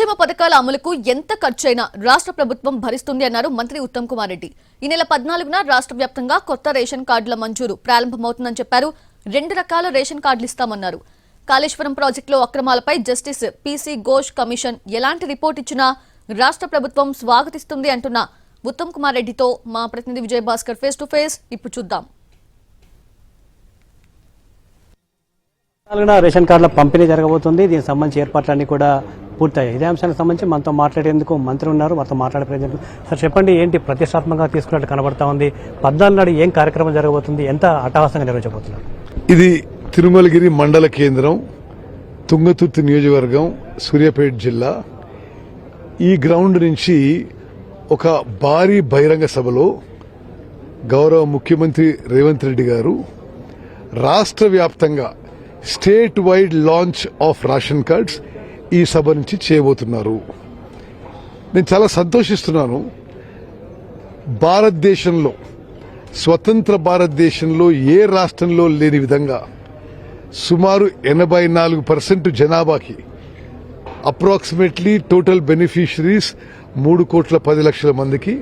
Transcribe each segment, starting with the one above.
సంక్షేమ పథకాల అమలుకు ఎంత ఖర్చైనా రాష్ట్ర ప్రభుత్వం భరిస్తుంది అన్నారు మంత్రి ఉత్తమ్ కుమార్ రెడ్డి. ఈ నెల 14న రాష్ట్ర వ్యాప్తంగా కొత్త రేషన్ కార్డుల మంజూరు ప్రారంభమవుతుందని చెప్పారు. 2 రకాల రేషన్ కార్డులు ఇస్తామన్నారు. కాళేశ్వరం ప్రాజెక్టులో అక్రమాలపై జస్టిస్ పీసీ ఘోష్ కమిషన్ ఎలాంటి రిపోర్ట్ ఇచ్చినా రాష్ట్ర ప్రభుత్వం స్వాగతిస్తుంది అంటున్న ఉత్తమ్ కుమార్ రెడ్డితో మా ప్రతినిధి Vijay Bhaskar face to face ఇప్పుడు చూద్దాం. రేషన్ కార్డుల పంపిణీ జరగబోతుంది. దీనికి సంబంధించి ఏర్పాట్లన్నీ కూడా పూర్తయ్యాయి. ఇదే అంశానికి సంబంధించి మనతో మాట్లాడేందుకు మంత్రి ఉన్నారు. మనతో మాట్లాడే ప్రయత్నం. సార్ చెప్పండి, ఏంటి ప్రతిష్టాత్మకంగా తీసుకున్నట్టు కనబడతా ఉంది? 14 నాడు ఏం కార్యక్రమం జరగబోతుంది? ఎంత అట్టహాసంగా నిర్వహించబోతున్నారు? ఇది తిరుమలగిరి మండల కేంద్రం, తుంగతుర్తి నియోజకవర్గం, సూర్యాపేట జిల్లా. ఈ గ్రౌండ్ నుంచి ఒక భారీ బహిరంగ సభలో గౌరవ ముఖ్యమంత్రి రేవంత్ రెడ్డి గారు రాష్ట్ర వ్యాప్తంగా state wide launch of ration cards ఈ సభ నుంచి చేయబోతున్నారు. నేను చాలా సంతోషిస్తున్నాను. భారతదేశంలో, స్వతంత్ర భారతదేశంలో ఏ రాష్ట్రంలో లేని విధంగా సుమారు 84% జనాభాకి అప్రాక్సిమేట్లీ టోటల్ బెనిఫిషరీస్ 3,10,00,000 మందికి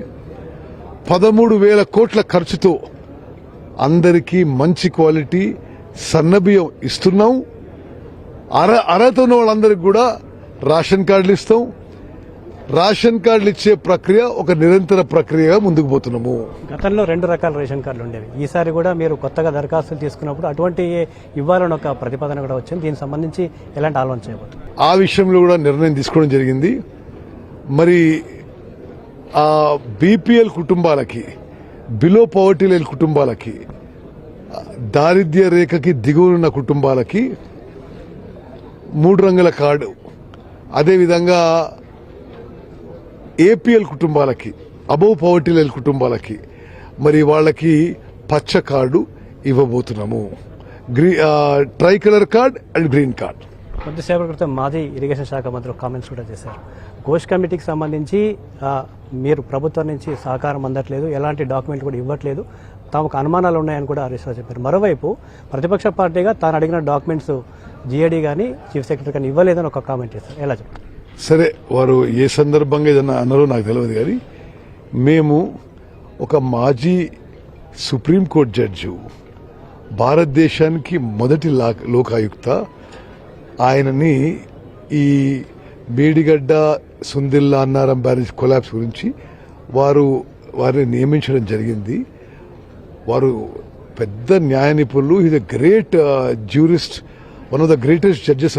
13,000 కోట్ల ఖర్చుతో అందరికీ మంచి క్వాలిటీ సన్నబియ్యం ఇస్తున్నాం. అర్హత ఉన్న వాళ్ళందరికీ కూడా రేషన్ కార్డులు ఇస్తాం. రేషన్ కార్డులు ఇచ్చే ప్రక్రియ ఒక నిరంతర ప్రక్రియగా ముందుకు పోతున్నాము. గతంలో 2 రకాల రేషన్ కార్డులు ఉండేవి. ఈసారి కూడా మీరు కొత్తగా దరఖాస్తులు తీసుకున్నప్పుడు అటువంటి ఇవ్వాలని ఒక ప్రతిపాదన కూడా వచ్చింది. దీనికి సంబంధించి ఎలాంటి ఆలోచన చేయబోతుంది? ఆ విషయంలో కూడా నిర్ణయం తీసుకోవడం జరిగింది. మరి ఆ బీపీఎల్ కుటుంబాలకి, బిలో పవర్టీ లైన్ కుటుంబాలకి, దారిద్ర్య రేఖకి దిగువనున్న కుటుంబాలకి 3 రంగుల కార్డు, అదేవిధంగా ఏపీఎల్ కుటుంబాలకి, అబోవ్ పవర్టీ లైన్ కుటుంబాలకి మరి వాళ్ళకి పచ్చ కార్డు ఇవ్వబోతున్నాము. Tri colour card and green card. కొద్దిసేపటి క్రితం మాజీ ఇరిగేషన్ శాఖ మంత్రి కామెంట్స్ కూడా చేశారు. ఘోష్ కమిటీకి సంబంధించి మీరు ప్రభుత్వం నుంచి సహకారం అందట్లేదు, ఎలాంటి డాక్యుమెంట్ కూడా ఇవ్వట్లేదు, తమకు అనుమానాలు ఉన్నాయని కూడా హరీష్ రావు చెప్పారు. మరోవైపు ప్రతిపక్ష పార్టీగా తాను అడిగిన డాక్యుమెంట్స్ జీఏడీ కానీ చీఫ్ సెక్రటరీ కానీ ఇవ్వలేదని ఒక కామెంట్ చేశారు. ఎలా చెప్పారు? సరే, వారు ఏ సందర్భంగా ఏదన్నా అన్నారో నాకు తెలియదు, కానీ మేము ఒక మాజీ సుప్రీంకోర్టు జడ్జి, భారతదేశానికి మొదటి లోకాయుక్త, ఆయనని ఈ మేడిగడ్డ సుందిల్లా అన్నారం బ్యారేజ్ కొలాప్స్ గురించి వారిని నియమించడం జరిగింది. వారు పెద్ద న్యాయ నిపుణులు. Is a great jurist, one of the greatest judges